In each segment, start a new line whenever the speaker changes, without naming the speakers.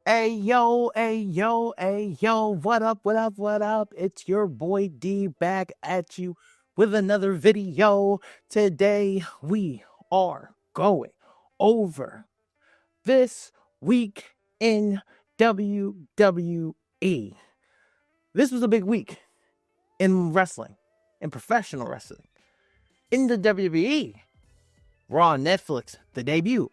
Hey yo, what up, what up, what up? It's your boy D back at you with another video. Today we are going over this week in WWE. This was a big week in wrestling, in professional wrestling. In the WWE, Raw on Netflix, the debut.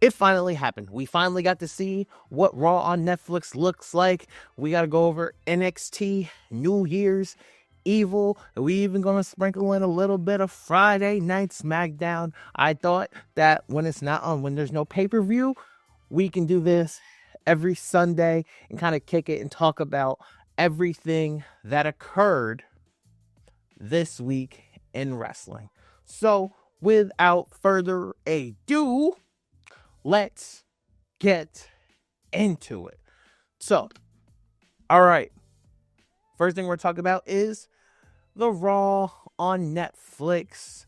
It finally happened. We finally got to see what Raw on Netflix looks like. We got to go over NXT, New Year's, Evil. We even going to sprinkle in a little bit of Friday Night SmackDown. I thought that when it's not on, when there's no pay-per-view, we can do this every Sunday and kind of kick it and talk about everything that occurred this week in wrestling. So, without further ado, let's get into it. So, all right. First thing we're talking about is the Raw on Netflix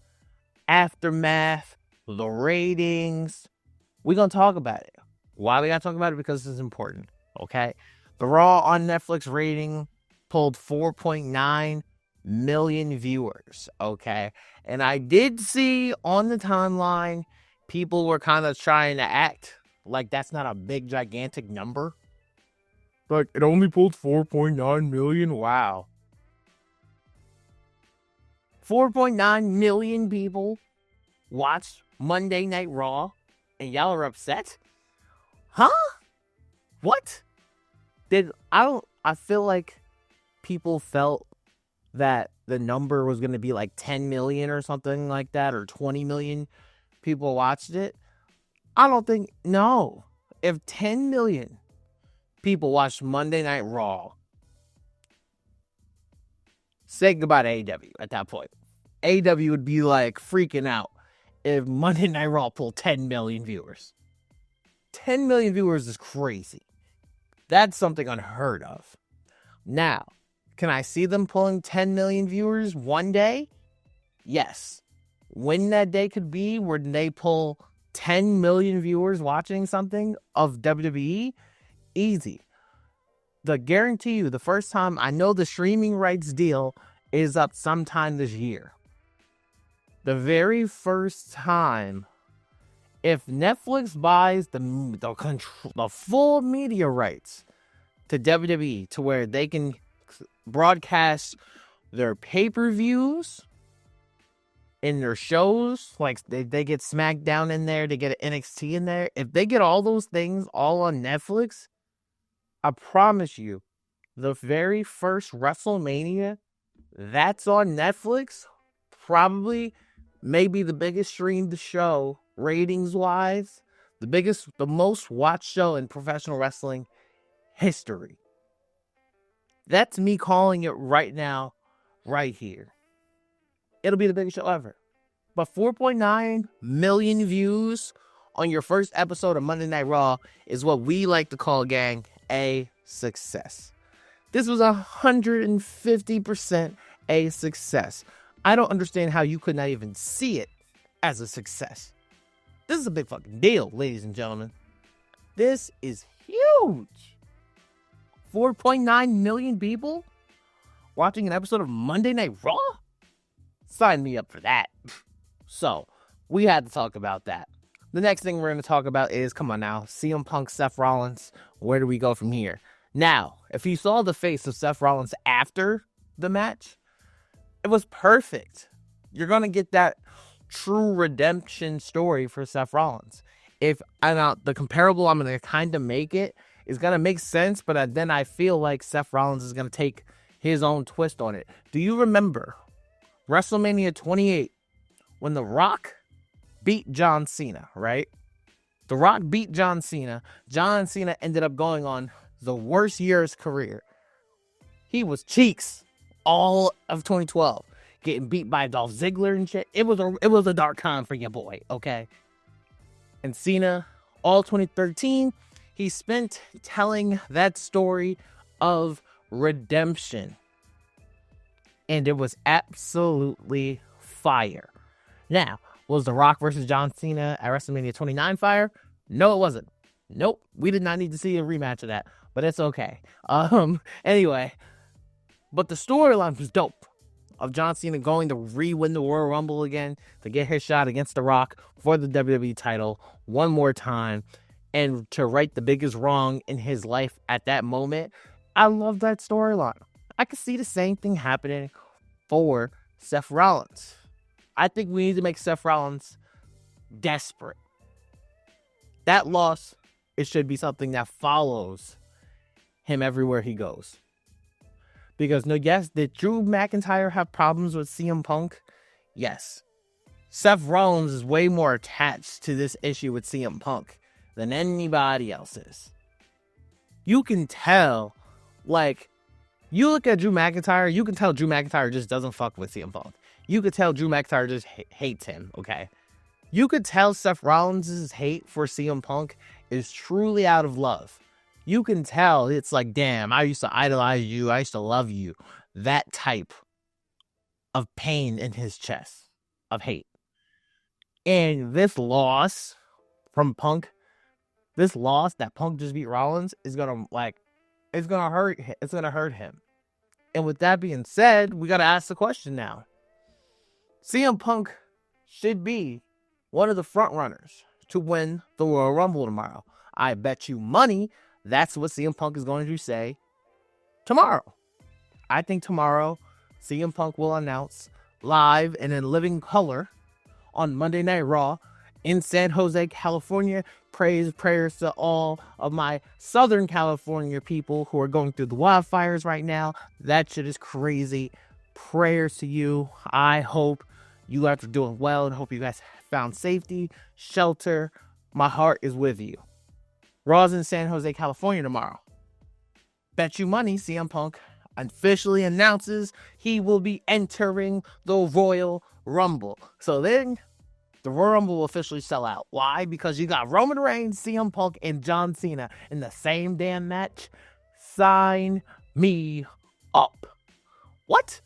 aftermath, the ratings. We're going to talk about it. Why we got to talk about it? Because this is important, okay? The Raw on Netflix rating pulled 4.9 million viewers, okay? And I did see on the timeline people were kind of trying to act like that's not a big, gigantic number. Like, it only pulled 4.9 million? Wow. 4.9 million people watched Monday Night Raw, and y'all are upset? Huh? What? I feel like people felt that the number was going to be like 10 million or something like that, or 20 million people watched it. I don't think, no. If 10 million people watched Monday Night Raw, say goodbye to AEW at that point. AEW would be like freaking out if Monday Night Raw pulled 10 million viewers. 10 million viewers is crazy. That's something unheard of. Now, can I see them pulling 10 million viewers one day? Yes. When that day could be where they pull 10 million viewers watching something of WWE, easy. The guarantee you, the first time, I know the streaming rights deal is up sometime this year. The very first time, if Netflix buys the full media rights to WWE to where they can broadcast their pay-per-views in their shows, like they get SmackDown in there, they get NXT in there. If they get all those things all on Netflix, I promise you, the very first WrestleMania that's on Netflix, probably maybe the biggest streamed show ratings-wise, the most watched show in professional wrestling history. That's me calling it right now, right here. It'll be the biggest show ever. But 4.9 million views on your first episode of Monday Night Raw is what we like to call, gang, a success. This was 150% a success. I don't understand how you could not even see it as a success. This is a big fucking deal, ladies and gentlemen. This is huge. 4.9 million people watching an episode of Monday Night Raw? Sign me up for that. So, we had to talk about that. The next thing we're going to talk about is, come on now, CM Punk, Seth Rollins. Where do we go from here? Now, if you saw the face of Seth Rollins after the match, it was perfect. You're going to get that true redemption story for Seth Rollins. The comparable I'm going to kind of make it is going to make sense, but then I feel like Seth Rollins is going to take his own twist on it. Do you remember WrestleMania 28 when The Rock beat John Cena, right? The Rock beat John Cena. John Cena ended up going on the worst year of his career. He was cheeks all of 2012, getting beat by Dolph Ziggler and shit. It was a dark time for your boy, okay? And Cena, all 2013, he spent telling that story of redemption. And it was absolutely fire. Now, was The Rock versus John Cena at WrestleMania 29 fire? No, it wasn't. Nope, we did not need to see a rematch of that, but it's okay. Anyway, but the storyline was dope of John Cena going to re-win the Royal Rumble again to get his shot against The Rock for the WWE title one more time and to right the biggest wrong in his life at that moment. I love that storyline. I could see the same thing happening for Seth Rollins. I think we need to make Seth Rollins desperate. That loss, it should be something that follows him everywhere he goes. Because, no, yes, did Drew McIntyre have problems with CM Punk? Yes. Seth Rollins is way more attached to this issue with CM Punk than anybody else is. You can tell, like, you look at Drew McIntyre, you can tell Drew McIntyre just doesn't fuck with CM Punk. You could tell Drew McIntyre just hates him, okay? You could tell Seth Rollins' hate for CM Punk is truly out of love. You can tell it's like, damn, I used to idolize you. I used to love you. That type of pain in his chest of hate. And this loss from Punk, this loss that Punk just beat Rollins is going to, it's going to hurt. It's going to hurt him. And with that being said, we got to ask the question now. CM Punk should be one of the front runners to win the Royal Rumble tomorrow. I bet you money that's what CM Punk is going to say tomorrow. I think tomorrow CM Punk will announce live and in living color on Monday Night Raw in San Jose, California. Prayers to all of my Southern California people who are going through the wildfires right now. That shit is crazy. Prayers to you. I hope you guys are doing well and hope you guys found safety, shelter. My heart is with you. Raw's in San Jose, California tomorrow. Bet you money CM Punk officially announces he will be entering the Royal Rumble. So then the Royal Rumble will officially sell out. Why? Because you got Roman Reigns, CM Punk, and John Cena in the same damn match. Sign me up. What?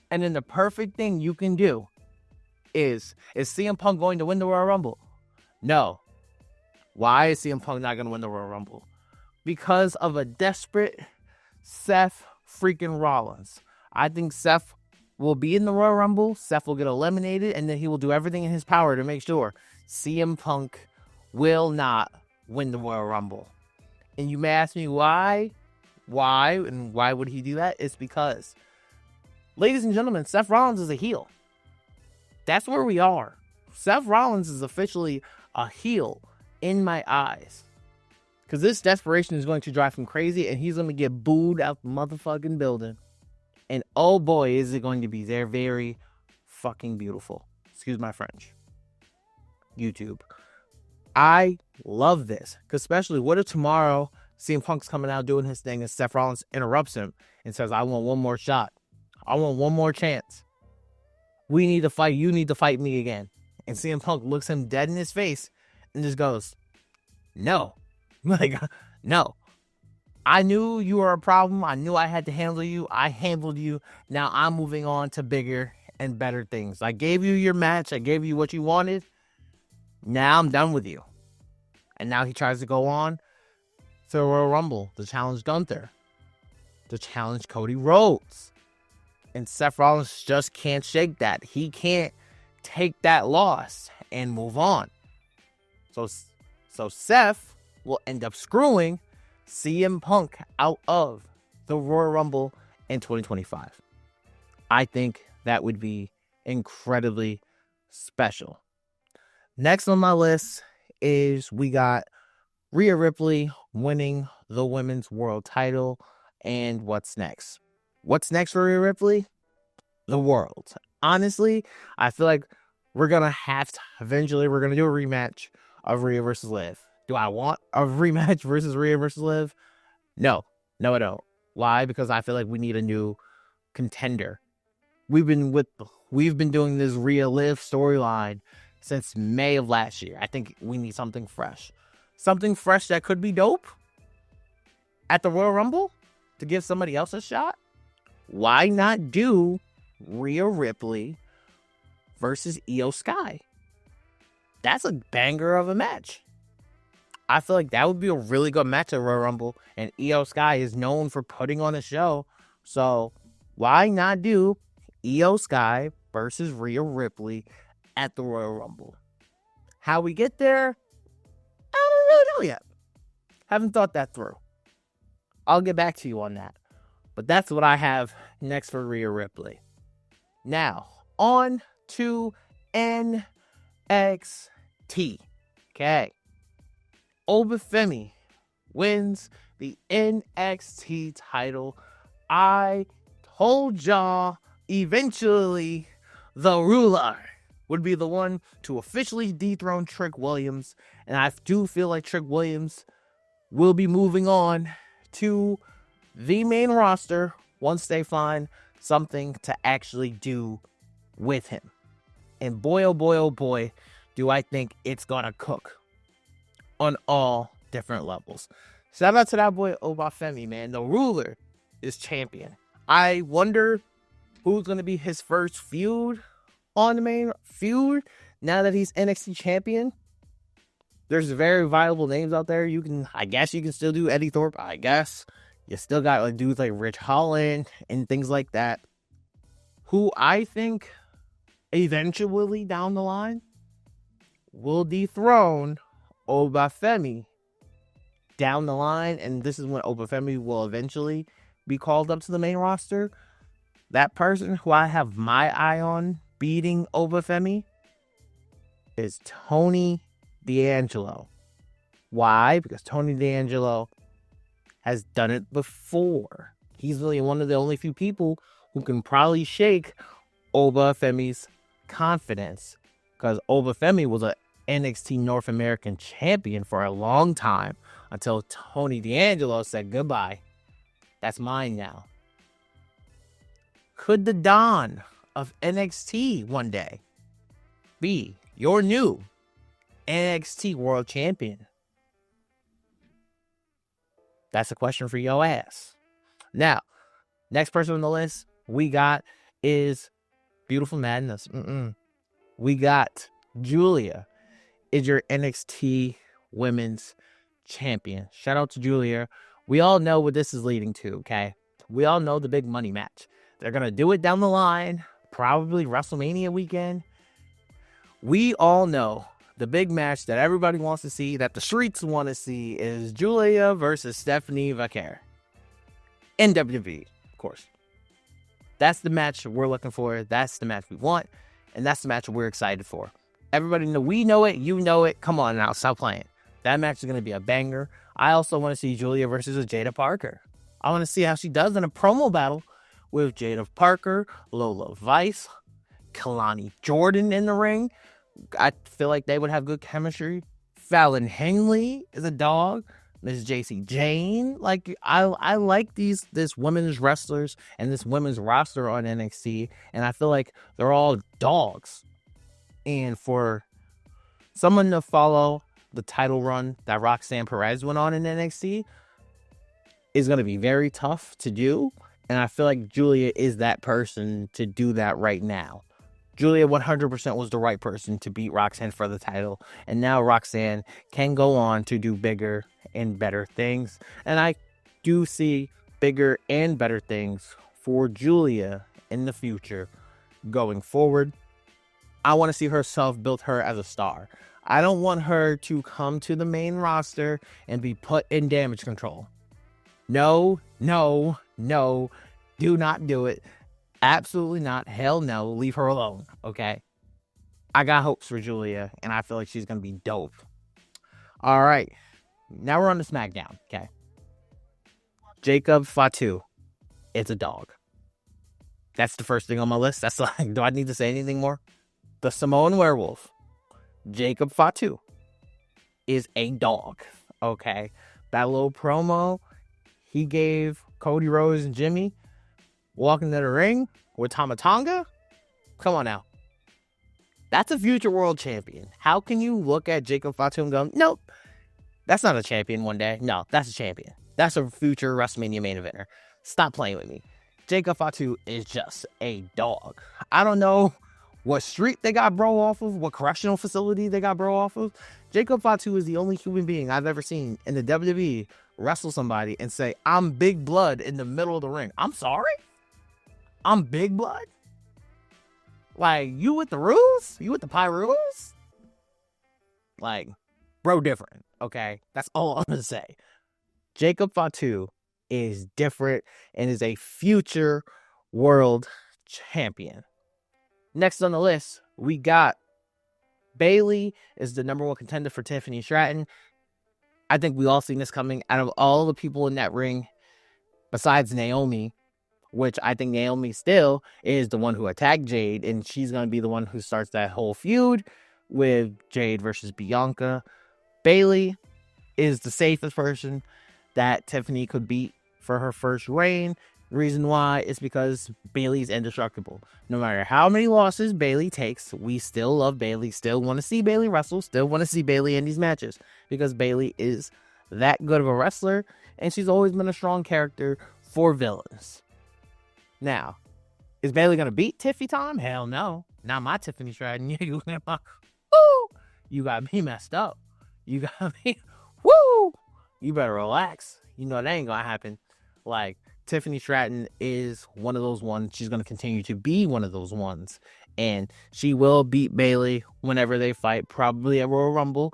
And then the perfect thing you can do is CM Punk going to win the Royal Rumble? No. Why is CM Punk not going to win the Royal Rumble? Because of a desperate Seth freaking Rollins. I think Seth will be in the Royal Rumble. Seth will get eliminated, and then he will do everything in his power to make sure CM Punk will not win the Royal Rumble. And you may ask me why? Why? And why would he do that? It's because, ladies and gentlemen, Seth Rollins is a heel. That's where we are. Seth Rollins is officially a heel in my eyes. Because this desperation is going to drive him crazy, and he's going to get booed out the motherfucking building. And oh boy, is it going to be there very fucking beautiful. Excuse my French. YouTube. I love this. Because especially, what if tomorrow CM Punk's coming out doing his thing and Seth Rollins interrupts him and says, I want one more shot. I want one more chance. We need to fight. You need to fight me again. And CM Punk looks him dead in his face and just goes, no. Like, no. I knew you were a problem. I knew I had to handle you. I handled you. Now I'm moving on to bigger and better things. I gave you your match. I gave you what you wanted. Now I'm done with you. And now he tries to go on to the Royal Rumble to challenge Gunther, to challenge Cody Rhodes. And Seth Rollins just can't shake that. He can't take that loss and move on. So Seth will end up screwing CM Punk out of the Royal Rumble in 2025. I think that would be incredibly special. Next on my list is we got Rhea Ripley winning the women's world title. And what's next? What's next for Rhea Ripley? The world. Honestly, I feel like we're going to have to, eventually, we're going to do a rematch of Rhea versus Liv. Do I want a rematch versus Rhea versus Liv? No, I don't. Why? Because I feel like we need a new contender. We've been doing this Rhea Liv storyline since May of last year. I think we need something fresh. Something fresh that could be dope at the Royal Rumble to give somebody else a shot. Why not do Rhea Ripley versus Io Sky? That's a banger of a match. I feel like that would be a really good match at Royal Rumble, and Io Sky is known for putting on a show. So why not do Io Sky versus Rhea Ripley at the Royal Rumble? How we get there, I don't really know yet. Haven't thought that through. I'll get back to you on that. But that's what I have next for Rhea Ripley. Now, on to NXT. Okay. Obafemi wins the NXT title. I told y'all eventually the ruler would be the one to officially dethrone Trick Williams. And I do feel like Trick Williams will be moving on to the main roster once they find something to actually do with him. And boy, oh boy, do I think it's gonna cook on all different levels. Shout out to that boy Obafemi, man. The ruler is champion. I wonder who's gonna be his first feud on the main feud now that he's NXT champion. There's very viable names out there. I guess you can still do Eddie Thorpe. I guess you still got like dudes like Rich Holland and things like that, who I think eventually down the line will dethrone Obafemi down the line. And this is when Obafemi will eventually be called up to the main roster. That person who I have my eye on beating Obafemi is Tony D'Angelo. Why? Because Tony D'Angelo has done it before. He's really one of the only few people who can probably shake Obafemi's confidence, because Obafemi was a NXT North American champion for a long time until Tony D'Angelo said goodbye. That's mine now. Could the Don of NXT one day be your new NXT World Champion? That's a question for your ass. Now, next person on the list we got is Beautiful Madness. We got Julia is your NXT Women's Champion. Shout out to Julia. We all know what this is leading to, okay? We all know the big money match. They're going to do it down the line, probably WrestleMania weekend. We all know the big match that everybody wants to see, that the streets want to see, is Julia versus Stephanie Vaquer. In WWE, of course. That's the match we're looking for. That's the match we want. And that's the match we're excited for. Everybody know, we know it, you know it. Come on now, stop playing. That match is going to be a banger. I also want to see Julia versus Jada Parker. I want to see how she does in a promo battle with Jada Parker, Lola Vice, Kalani Jordan in the ring. I feel like they would have good chemistry. Fallon Henley is a dog. Miss JC Jane. Like, I like this women's wrestlers and this women's roster on NXT, and I feel like they're all dogs. And for someone to follow the title run that Roxanne Perez went on in NXT is going to be very tough to do. And I feel like Julia is that person to do that right now. Julia 100% was the right person to beat Roxanne for the title. And now Roxanne can go on to do bigger and better things. And I do see bigger and better things for Julia in the future going forward. I want to see herself build her as a star. I don't want her to come to the main roster and be put in Damage Control. No. Do not do it. Absolutely not. Hell no. Leave her alone. Okay. I got hopes for Julia, and I feel like she's going to be dope. All right. Now we're on to SmackDown. Okay. Jacob Fatu. It's a dog. That's the first thing on my list. That's like, do I need to say anything more? The Samoan werewolf, Jacob Fatu, is a dog. Okay. That little promo he gave Cody Rhodes and Jimmy walking to the ring with Tama Tonga. Come on now. That's a future world champion. How can you look at Jacob Fatu and go, nope, that's not a champion one day. No, that's a champion. That's a future WrestleMania main eventer. Stop playing with me. Jacob Fatu is just a dog. I don't know what street they got bro off of, what correctional facility they got bro off of. Jacob Fatu is the only human being I've ever seen in the WWE wrestle somebody and say, I'm Big Blood in the middle of the ring. I'm sorry? I'm Big Blood? Like, you with the rules? You with the pie rules? Like, bro, different, okay? That's all I'm going to say. Jacob Fatu is different and is a future world champion. Next on the list, we got Bayley is the number one contender for Tiffany Stratton. I think we all seen this coming. Out of all the people in that ring, besides Naomi, which I think Naomi still is the one who attacked Jade, and she's going to be the one who starts that whole feud with Jade versus Bianca. Bayley is the safest person that Tiffany could beat for her first reign. The reason why is because Bayley's indestructible. No matter how many losses Bayley takes, we still love Bayley, still want to see Bayley wrestle, still want to see Bayley in these matches, because Bayley is that good of a wrestler, and she's always been a strong character for villains. Now, is Bayley going to beat Tiffy Time? Hell no. Not my Tiffany Stratton. You got me messed up. You got me, woo! You better relax. You know that ain't going to happen. Like, Tiffany Stratton is one of those ones. She's going to continue to be one of those ones. And she will beat Bayley whenever they fight, probably at Royal Rumble.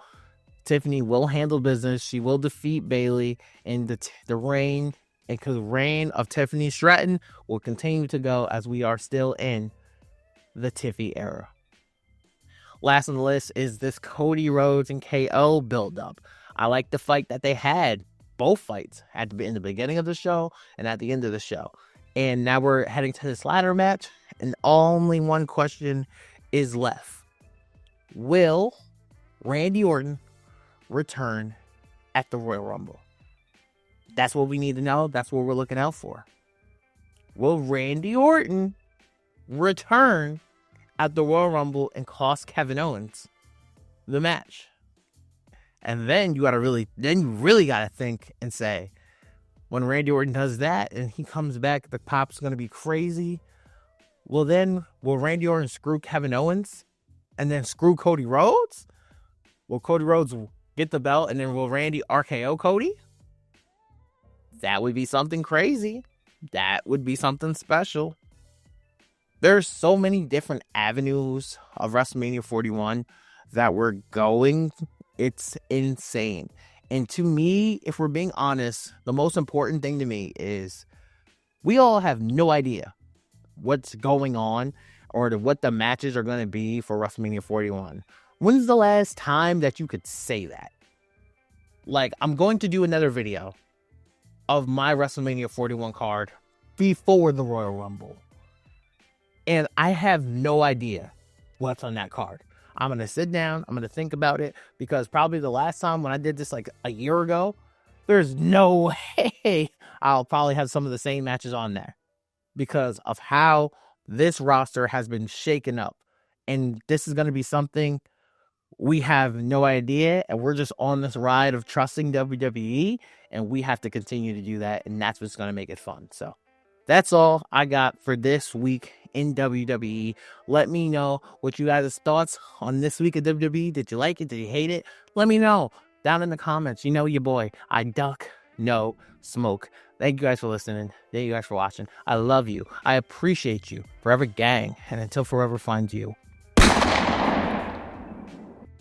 Tiffany will handle business. She will defeat Bayley in the reign. And because the reign of Tiffany Stratton will continue to go as we are still in the Tiffy era. Last on the list is this Cody Rhodes and KO build-up. I like the fight that they had. Both fights in the beginning of the show and at the end of the show. And now we're heading to this ladder match, and only one question is left. Will Randy Orton return at the Royal Rumble? That's what we need to know. That's what we're looking out for. Will Randy Orton return at the Royal Rumble and cost Kevin Owens the match? And then you really got to think and say, when Randy Orton does that and he comes back, the pop's going to be crazy. Well, then, will Randy Orton screw Kevin Owens and then screw Cody Rhodes? Will Cody Rhodes get the belt and then will Randy RKO Cody? That would be something crazy. That would be something special. There's so many different avenues of WrestleMania 41 that we're going. It's insane. And to me, if we're being honest, the most important thing to me is we all have no idea what's going on or what the matches are going to be for WrestleMania 41. When's the last time that you could say that? Like, I'm going to do another video of my WrestleMania 41 card before the Royal Rumble. And I have no idea what's on that card. I'm going to sit down. I'm going to think about it, because probably the last time when I did this like a year ago, there's no way I'll probably have some of the same matches on there because of how this roster has been shaken up. And this is going to be something we have no idea. And we're just on this ride of trusting WWE, and we have to continue to do that. And that's what's going to make it fun. So that's all I got for this week in WWE. Let me know what you guys' thoughts on this week of WWE. Did you like it? Did you hate it? Let me know down in the comments. You know your boy, I duck, no smoke. Thank you guys for listening. Thank you guys for watching. I love you. I appreciate you. Forever gang. And until forever finds you,